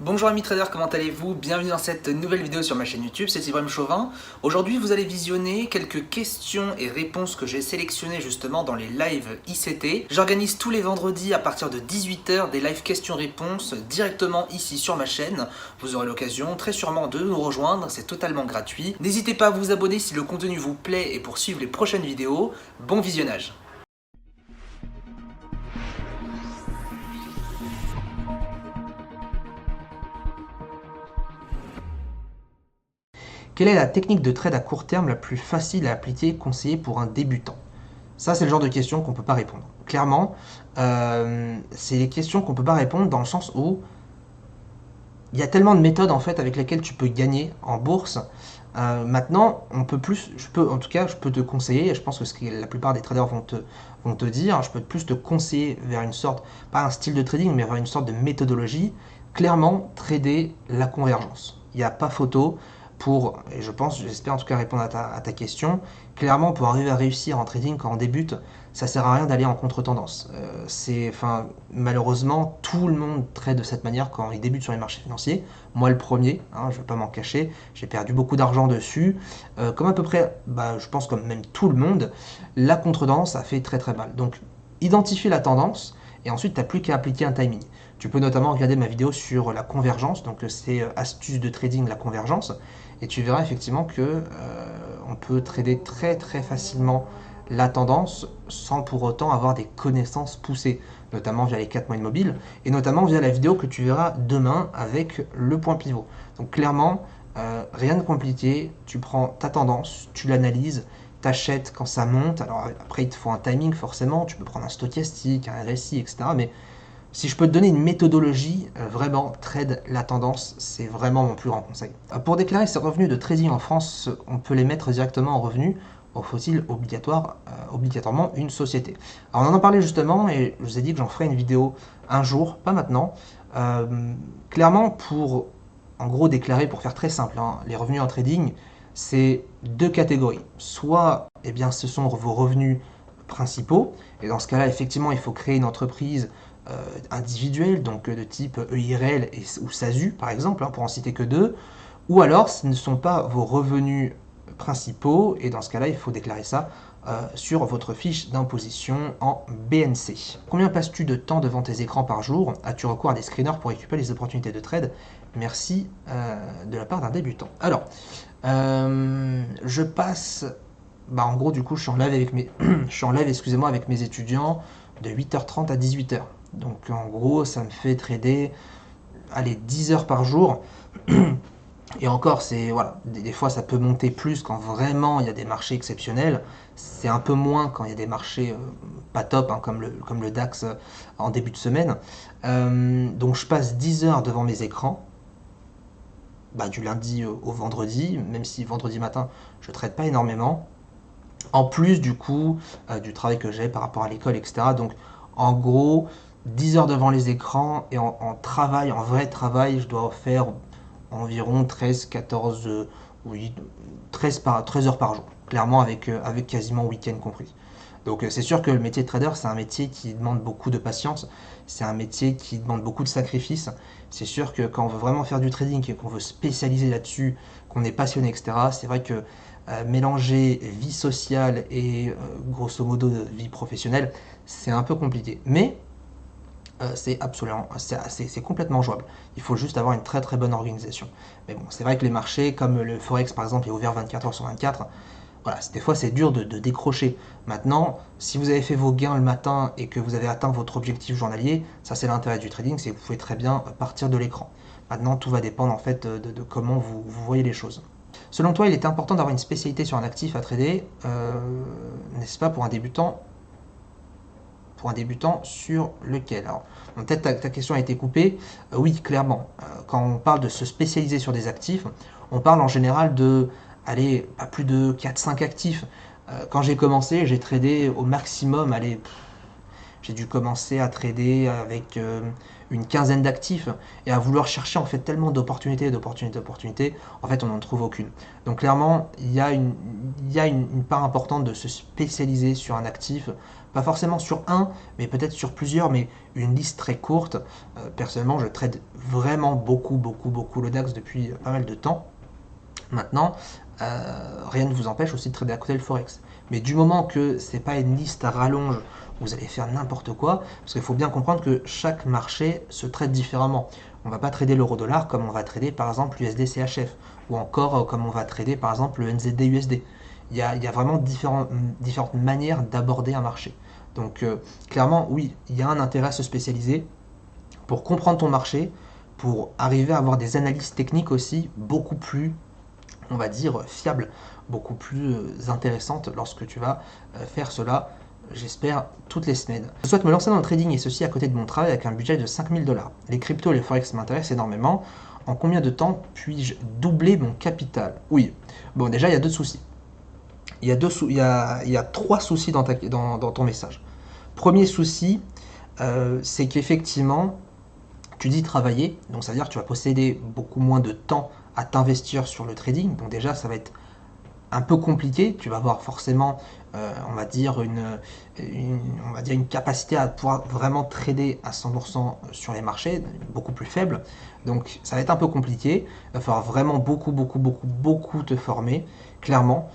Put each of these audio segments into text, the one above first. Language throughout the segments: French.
Bonjour amis traders, comment allez-vous? Bienvenue dans cette nouvelle vidéo sur ma chaîne YouTube, c'est Ibrahim Chauvin. Aujourd'hui vous allez visionner quelques questions et réponses que j'ai sélectionnées justement dans les lives ICT. J'organise tous les vendredis à partir de 18 h des lives questions-réponses directement ici sur ma chaîne. Vous aurez l'occasion très sûrement de nous rejoindre, c'est totalement gratuit. N'hésitez pas à vous abonner si le contenu vous plaît et pour suivre les prochaines vidéos. Bon visionnage! Quelle est la technique de trade à court terme la plus facile à appliquer et conseillée pour un débutant? Ça, c'est le genre de questions qu'on ne peut pas répondre. Clairement, c'est des questions qu'on ne peut pas répondre dans le sens où il y a tellement de méthodes en fait avec lesquelles tu peux gagner en bourse. Maintenant, en tout cas, je peux te conseiller, et je pense que ce que la plupart des traders vont te dire, je peux plus te conseiller vers une sorte, pas un style de trading, mais vers une sorte de méthodologie. Clairement, trader la convergence. Il n'y a pas photo pour, et j'espère en tout cas répondre à ta question. Clairement, pour arriver à réussir en trading quand on débute, ça sert à rien d'aller en contre-tendance. Malheureusement, tout le monde trade de cette manière quand il débute sur les marchés financiers. Moi, le premier, je ne vais pas m'en cacher, j'ai perdu beaucoup d'argent dessus. Comme à peu près, je pense comme même tout le monde, la contre-tendance, ça fait très très mal. Donc, identifie la tendance et ensuite, tu n'as plus qu'à appliquer un timing. Tu peux notamment regarder ma vidéo sur la convergence, donc c'est astuce de trading, la convergence, et tu verras effectivement que on peut trader très très facilement la tendance sans pour autant avoir des connaissances poussées, notamment via les 4 moyennes mobiles et notamment via la vidéo que tu verras demain avec le point pivot. Donc clairement, rien de compliqué, tu prends ta tendance, tu l'analyses, t'achètes quand ça monte. Alors après, il te faut un timing forcément, tu peux prendre un stochastique, un RSI, etc. Mais si je peux te donner une méthodologie, vraiment, trade la tendance, c'est vraiment mon plus grand conseil. Pour déclarer ses revenus de trading en France, on peut les mettre directement en revenus ou faut-il obligatoirement une société? Alors on en a parlé justement et je vous ai dit que j'en ferai une vidéo un jour, pas maintenant. Clairement, pour en gros déclarer, pour faire très simple, les revenus en trading, c'est deux catégories. Soit, ce sont vos revenus principaux, et dans ce cas-là, effectivement, il faut créer une entreprise individuelle, donc de type EIRL ou SASU, par exemple, pour en citer que deux. Ou alors, ce ne sont pas vos revenus principaux, et dans ce cas-là, il faut déclarer ça sur votre fiche d'imposition en BNC. Combien passes-tu de temps devant tes écrans par jour? As-tu recours à des screeners pour récupérer les opportunités de trade? Merci de la part d'un débutant. Alors, je passe, en gros, du coup, je suis en live avec excusez-moi, avec mes étudiants de 8h30 à 18h. Donc, en gros, ça me fait trader, allez, 10 heures par jour. Et encore, des fois ça peut monter plus quand vraiment il y a des marchés exceptionnels. C'est un peu moins quand il y a des marchés pas top, comme le DAX en début de semaine. Donc je passe 10 heures devant mes écrans, du lundi au vendredi, même si vendredi matin je ne trade pas énormément. En plus du coup du travail que j'ai par rapport à l'école, etc. Donc en gros, 10 heures devant les écrans et en vrai travail, je dois faire environ 13, 14, oui, 13 heures par jour, clairement avec quasiment week-end compris. Donc c'est sûr que le métier de trader, c'est un métier qui demande beaucoup de patience, c'est un métier qui demande beaucoup de sacrifices. C'est sûr que quand on veut vraiment faire du trading et qu'on veut spécialiser là-dessus, qu'on est passionné, etc., c'est vrai que mélanger vie sociale et grosso modo vie professionnelle, c'est un peu compliqué. Mais c'est complètement jouable. Il faut juste avoir une très très bonne organisation. Mais bon, c'est vrai que les marchés, comme le Forex par exemple, est ouvert 24 heures sur 24, voilà, des fois c'est dur de décrocher. Maintenant, si vous avez fait vos gains le matin et que vous avez atteint votre objectif journalier, ça c'est l'intérêt du trading, c'est que vous pouvez très bien partir de l'écran. Maintenant, tout va dépendre en fait de comment vous voyez les choses. Selon toi, il est important d'avoir une spécialité sur un actif à trader, n'est-ce pas, pour un débutant sur lequel? Alors, peut-être ta question a été coupée. Oui, clairement. Quand on parle de se spécialiser sur des actifs, on parle en général de, allez, pas plus de 4-5 actifs. Quand j'ai commencé, j'ai tradé au maximum, allez, j'ai dû commencer à trader avec une quinzaine d'actifs et à vouloir chercher en fait tellement d'opportunités, en fait on n'en trouve aucune. Donc clairement, il y a une part importante de se spécialiser sur un actif, pas forcément sur un, mais peut-être sur plusieurs, mais une liste très courte. Personnellement, je trade vraiment beaucoup le DAX depuis pas mal de temps. Maintenant, rien ne vous empêche aussi de trader à côté le Forex. Mais du moment que c'est pas une liste à rallonge, vous allez faire n'importe quoi, parce qu'il faut bien comprendre que chaque marché se traite différemment. On ne va pas trader l'euro-dollar comme on va trader par exemple l'USD-CHF, ou encore comme on va trader par exemple le NZD-USD. Il y a vraiment différentes manières d'aborder un marché. Donc clairement, oui, il y a un intérêt à se spécialiser pour comprendre ton marché, pour arriver à avoir des analyses techniques aussi beaucoup plus, on va dire, fiables, beaucoup plus intéressantes lorsque tu vas faire cela, j'espère, toutes les semaines. Je souhaite me lancer dans le trading et ceci à côté de mon travail avec un budget de 5000 $. Les cryptos et les forex m'intéressent énormément. En combien de temps puis-je doubler mon capital? Oui, bon déjà il y a deux soucis. Il y a trois soucis dans ton message. Premier souci, c'est qu'effectivement, tu dis travailler, donc ça veut dire que tu vas posséder beaucoup moins de temps à t'investir sur le trading. Donc déjà, ça va être un peu compliqué. Tu vas avoir forcément, on va dire, une capacité à pouvoir vraiment trader à 100% sur les marchés, beaucoup plus faible. Donc ça va être un peu compliqué. Il va falloir vraiment beaucoup te former, clairement.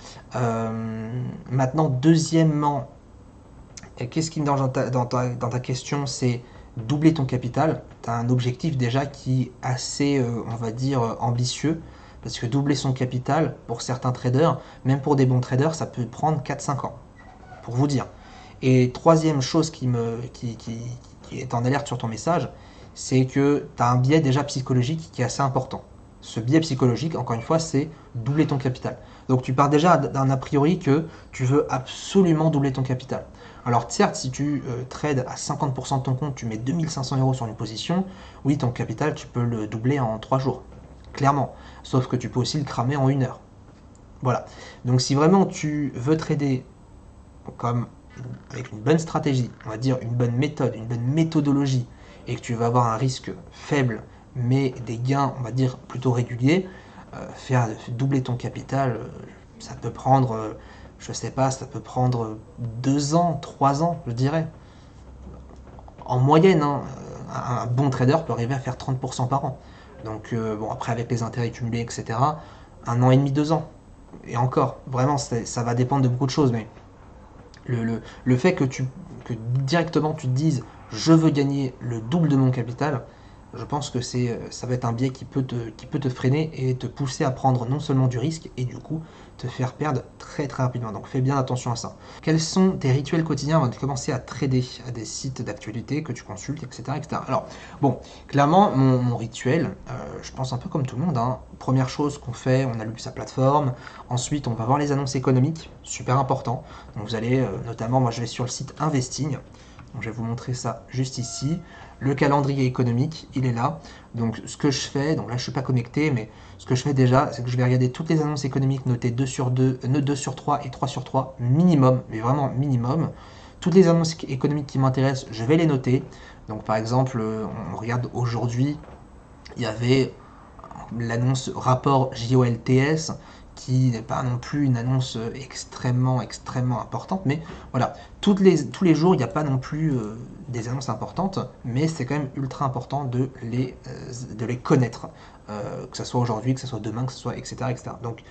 Maintenant, deuxièmement, qu'est-ce qui me dérange dans ta question, c'est doubler ton capital. Tu as un objectif déjà qui est assez, on va dire, ambitieux. Parce que doubler son capital, pour certains traders, même pour des bons traders, ça peut prendre 4-5 ans. Pour vous dire. Et troisième chose qui est en alerte sur ton message, c'est que tu as un biais déjà psychologique qui est assez important. Ce biais psychologique, encore une fois, c'est doubler ton capital. Donc tu pars déjà d'un a priori que tu veux absolument doubler ton capital. Alors certes, si tu trades à 50% de ton compte, tu mets 2500 € sur une position, oui, ton capital, tu peux le doubler en 3 jours. Clairement. Sauf que tu peux aussi le cramer en 1 heure. Voilà. Donc si vraiment tu veux trader comme avec une bonne stratégie, on va dire une bonne méthode, une bonne méthodologie, et que tu vas avoir un risque faible, mais des gains, on va dire, plutôt réguliers, faire doubler ton capital, ça peut prendre, je sais pas, ça peut prendre 2 ans, 3 ans, je dirais. En moyenne, hein, un bon trader peut arriver à faire 30% par an. Donc, bon, après, avec les intérêts cumulés, etc., 1 an et demi, 2 ans. Et encore, vraiment, ça va dépendre de beaucoup de choses, mais le fait que directement tu te dises je veux gagner le double de mon capital, je pense que ça va être un biais qui peut te freiner et te pousser à prendre non seulement du risque et du coup te faire perdre très très rapidement. Donc fais bien attention à ça. Quels sont tes rituels quotidiens avant de commencer à trader à des sites d'actualité que tu consultes, etc. etc. Alors bon, clairement mon rituel, je pense un peu comme tout le monde, hein. Première chose qu'on fait, on allume sa plateforme, ensuite on va voir les annonces économiques, super important. Donc vous allez notamment, moi je vais sur le site Investing. Donc, je vais vous montrer ça juste ici. Le calendrier économique, il est là. Donc ce que je fais, donc là je ne suis pas connecté, mais ce que je fais déjà, c'est que je vais regarder toutes les annonces économiques notées 2 sur 2, 2 sur 3 et 3 sur 3, minimum, mais vraiment minimum. Toutes les annonces économiques qui m'intéressent, je vais les noter. Donc par exemple, on regarde aujourd'hui, il y avait l'annonce rapport JOLTS, qui n'est pas non plus une annonce extrêmement importante, mais voilà, tous les jours, il n'y a pas non plus des annonces importantes, mais c'est quand même ultra important de les connaître, que ce soit aujourd'hui, que ce soit demain, que ce soit etc. etc. Donc,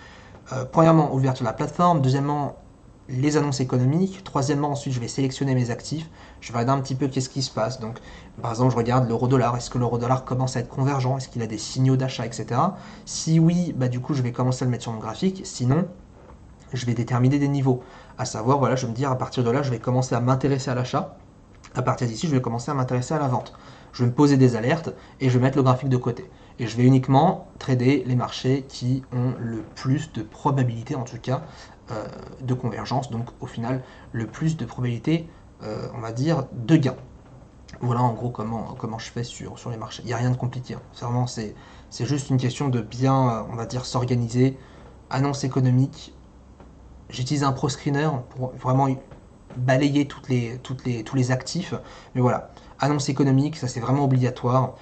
premièrement, ouverture de la plateforme, deuxièmement, les annonces économiques. Troisièmement, ensuite, je vais sélectionner mes actifs. Je vais regarder un petit peu qu'est-ce qui se passe. Donc, par exemple, je regarde l'euro-dollar. Est-ce que l'euro-dollar commence à être convergent? Est-ce qu'il a des signaux d'achat, etc. Si oui, bah, du coup, je vais commencer à le mettre sur mon graphique. Sinon, je vais déterminer des niveaux. À savoir, voilà, je vais me dire, à partir de là, je vais commencer à m'intéresser à l'achat. À partir d'ici, je vais commencer à m'intéresser à la vente. Je vais me poser des alertes et je vais mettre le graphique de côté. Et je vais uniquement trader les marchés qui ont le plus de probabilité, en tout cas, de convergence. Donc, au final, le plus de probabilité, on va dire, de gain. Voilà en gros comment je fais sur les marchés. Il n'y a rien de compliqué. Hein. Vraiment, c'est juste une question de bien, on va dire, s'organiser. Annonce économique. J'utilise un pro screener pour vraiment balayer tous les actifs. Mais voilà, Annonce économique, ça c'est vraiment obligatoire.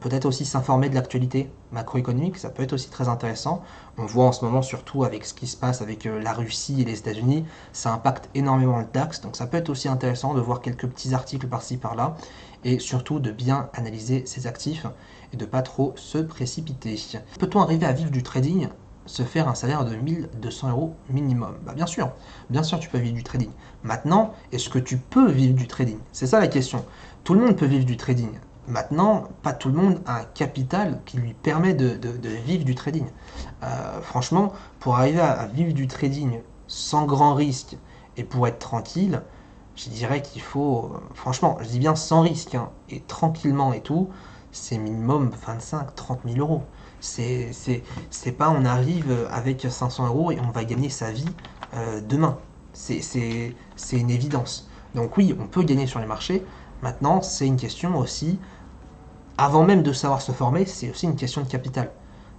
Peut-être aussi s'informer de l'actualité macroéconomique, ça peut être aussi très intéressant. On voit en ce moment surtout avec ce qui se passe avec la Russie et les États-Unis, ça impacte énormément le DAX, donc ça peut être aussi intéressant de voir quelques petits articles par-ci par-là, et surtout de bien analyser ses actifs et de pas trop se précipiter. Peut-on arriver à vivre du trading, se faire un salaire de 1 200 € minimum? Bah bien sûr tu peux vivre du trading. Maintenant, est-ce que tu peux vivre du trading? C'est ça la question. Tout le monde peut vivre du trading. Maintenant, pas tout le monde a un capital qui lui permet de vivre du trading. Franchement, pour arriver à vivre du trading sans grand risque et pour être tranquille, je dirais qu'il faut, franchement, je dis bien sans risque, hein, et tranquillement et tout, c'est minimum 25 000 à 30 000 €. C'est pas on arrive avec 500 € et on va gagner sa vie demain. C'est une évidence. Donc oui, on peut gagner sur les marchés. Maintenant, c'est une question aussi, avant même de savoir se former, c'est aussi une question de capital.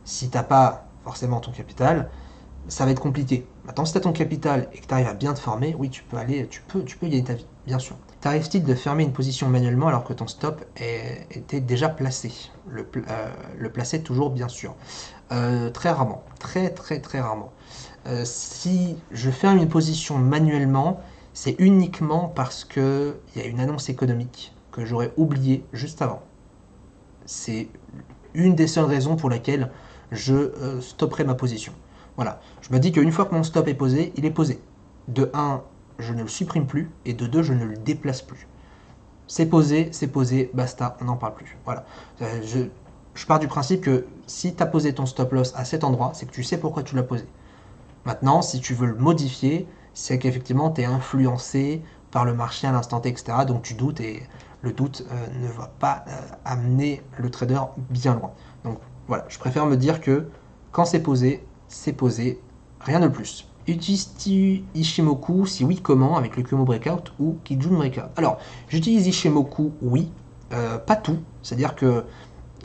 Si t'as pas forcément ton capital, ça va être compliqué. Maintenant, si tu as ton capital et que tu arrives à bien te former, oui, tu peux gagner ta vie, bien sûr. T'arrive-t-il de fermer une position manuellement alors que ton stop était déjà placé? Le placer toujours, bien sûr. Très rarement, très rarement. Si je ferme une position manuellement, c'est uniquement parce qu'il y a une annonce économique que j'aurais oublié juste avant. C'est une des seules raisons pour laquelle je stopperai ma position. Voilà, je me dis qu'une fois que mon stop est posé, il est posé. De 1, je ne le supprime plus, et de 2, je ne le déplace plus. C'est posé, basta, on n'en parle plus. Voilà. Je pars du principe que si tu as posé ton stop loss à cet endroit, c'est que tu sais pourquoi tu l'as posé. Maintenant, si tu veux le modifier, c'est qu'effectivement tu es influencé par le marché à l'instant T, etc. Donc tu doutes et le doute ne va pas amener le trader bien loin. Donc voilà, je préfère me dire que quand c'est posé, rien de plus. Utilises-tu Ishimoku? Si oui, comment? Avec le Kumo Breakout ou Kijun Breakout? Alors, j'utilise Ishimoku, oui, pas tout. C'est-à-dire que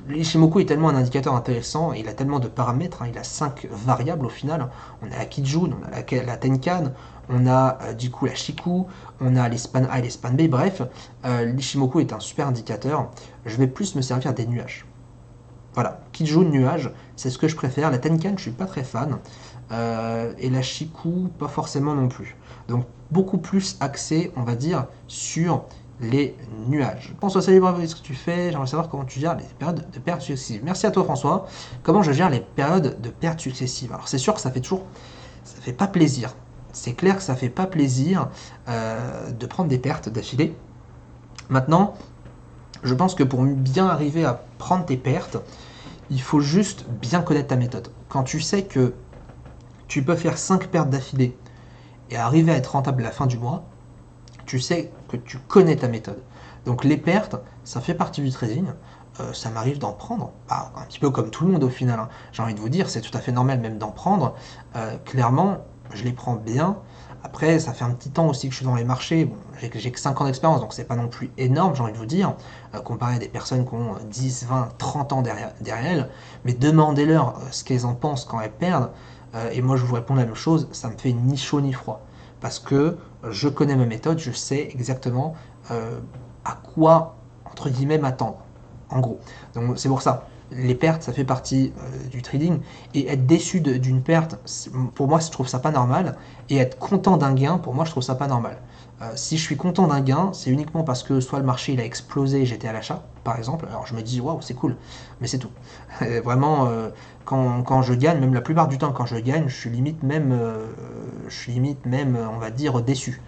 l'Ishimoku est tellement un indicateur intéressant, et il a tellement de paramètres, hein, il a 5 variables au final. On a la Kijun, on a la Tenkan, on a du coup la Shiku, on a les span A et les span B, bref, l'Ishimoku est un super indicateur. Je vais plus me servir des nuages. Voilà, Kijun, nuage, c'est ce que je préfère. La Tenkan, je suis pas très fan. Et la Shiku, pas forcément non plus. Donc beaucoup plus axé, on va dire, sur les nuages. François, salut, bravo, ce que tu fais. J'aimerais savoir comment tu gères les périodes de pertes successives. Merci à toi, François. Comment je gère les périodes de pertes successives? Alors c'est sûr que ça fait pas plaisir. C'est clair que ça fait pas plaisir de prendre des pertes d'affilée. Maintenant, je pense que pour bien arriver à prendre tes pertes, il faut juste bien connaître ta méthode. Quand tu sais que tu peux faire 5 pertes d'affilée et arriver à être rentable à la fin du mois, tu sais que tu connais ta méthode. Donc les pertes, ça fait partie du trading. Ça m'arrive d'en prendre, un petit peu comme tout le monde au final, hein. J'ai envie de vous dire, c'est tout à fait normal même d'en prendre. Clairement, je les prends bien. Après, ça fait un petit temps aussi que je suis dans les marchés. Bon, j'ai que 5 ans d'expérience, donc c'est pas non plus énorme, j'ai envie de vous dire, comparé à des personnes qui ont 10, 20, 30 ans derrière elles. Mais demandez-leur ce qu'elles en pensent quand elles perdent. Et moi, je vous réponds la même chose, ça me fait ni chaud ni froid. Parce que je connais ma méthode, je sais exactement à quoi, entre guillemets, m'attendre. En gros. Donc c'est pour ça. Les pertes, ça fait partie du trading. Et être déçu d'une perte, pour moi, je trouve ça pas normal. Et être content d'un gain, pour moi, je trouve ça pas normal. Si je suis content d'un gain, c'est uniquement parce que soit le marché il a explosé et j'étais à l'achat, par exemple. Alors je me dis, waouh, c'est cool. Mais c'est tout. Vraiment, quand je gagne, même la plupart du temps, quand je gagne, je suis limite même, on va dire, déçu.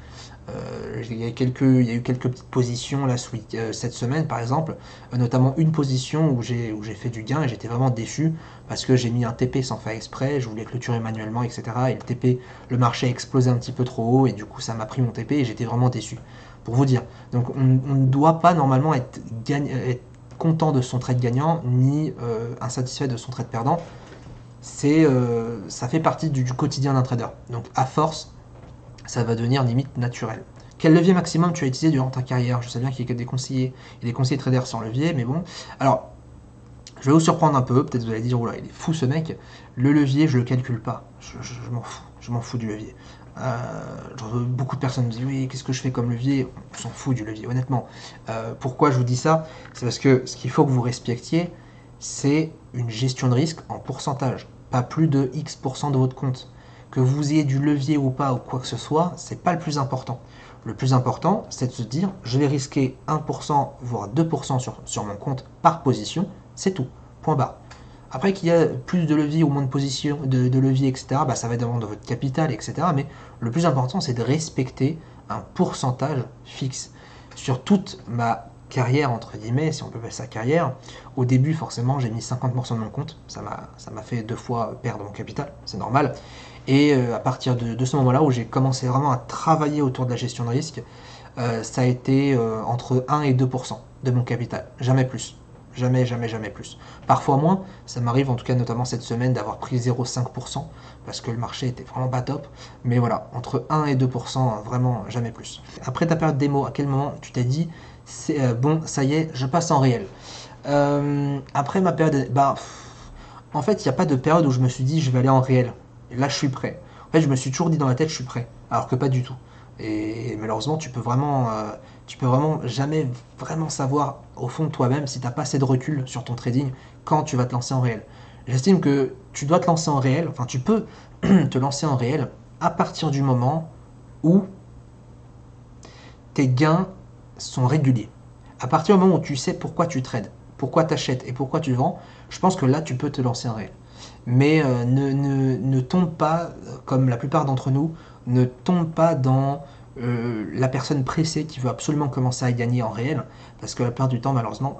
Il y a eu quelques petites positions là, cette semaine par exemple, notamment une position où j'ai fait du gain et j'étais vraiment déçu parce que j'ai mis un TP sans faire exprès, je voulais clôturer manuellement, etc. Et le TP, le marché a explosé un petit peu trop haut et du coup ça m'a pris mon TP et j'étais vraiment déçu. Pour vous dire. Donc on ne doit pas normalement être content de son trade gagnant ni insatisfait de son trade perdant. Ça fait partie du quotidien d'un trader. Donc à force, ça va devenir limite naturel. Quel levier maximum tu as utilisé durant ta carrière? Je sais bien qu'il y a des conseillers traders sans levier, mais bon. Alors, Je vais vous surprendre un peu, peut-être vous allez dire, oula, il est fou ce mec. Le levier, je le calcule pas. Je m'en fous du levier. Beaucoup de personnes me disent, oui, qu'est-ce que je fais comme levier? On s'en fout du levier, honnêtement. Pourquoi je vous dis ça? C'est parce que ce qu'il faut que vous respectiez, c'est une gestion de risque en pourcentage. Pas plus de X% de votre compte. Que vous ayez du levier ou pas, ou quoi que ce soit, c'est pas le plus important. Le plus important, c'est de se dire, je vais risquer 1%, voire 2% sur mon compte par position, c'est tout. Point barre. Après qu'il y a plus de levier ou moins de position, de levier, etc., bah, ça va dépendre de votre capital, etc. Mais le plus important, c'est de respecter un pourcentage fixe. Sur toute ma carrière, entre guillemets, si on peut appeler ça carrière, au début, forcément, j'ai mis 50% de mon compte. Ça m'a fait 2 fois perdre mon capital, c'est normal. Et à partir de ce moment-là, où j'ai commencé vraiment à travailler autour de la gestion de risque, ça a été entre 1 et 2% de mon capital. Jamais plus. Jamais, jamais, jamais plus. Parfois moins, ça m'arrive en tout cas notamment cette semaine d'avoir pris 0,5% parce que le marché était vraiment pas top. Mais voilà, entre 1 et 2%, vraiment jamais plus. Après ta période démo, à quel moment tu t'es dit, bon, ça y est, je passe en réel? Après ma période, bah, en fait, il n'y a pas de période où je me suis dit, je vais aller en réel. Et là, je suis prêt. En fait, je me suis toujours dit dans la tête, je suis prêt. Alors que pas du tout. Et malheureusement, tu peux vraiment jamais vraiment savoir au fond de toi-même si tu n'as pas assez de recul sur ton trading quand tu vas te lancer en réel. J'estime que tu dois te lancer en réel, enfin tu peux te lancer en réel à partir du moment où tes gains sont réguliers. À partir du moment où tu sais pourquoi tu trades, pourquoi tu achètes et pourquoi tu vends, je pense que là tu peux te lancer en réel. Mais ne tombe pas, comme la plupart d'entre nous, ne tombe pas dans la personne pressée qui veut absolument commencer à gagner en réel, parce que la plupart du temps, malheureusement,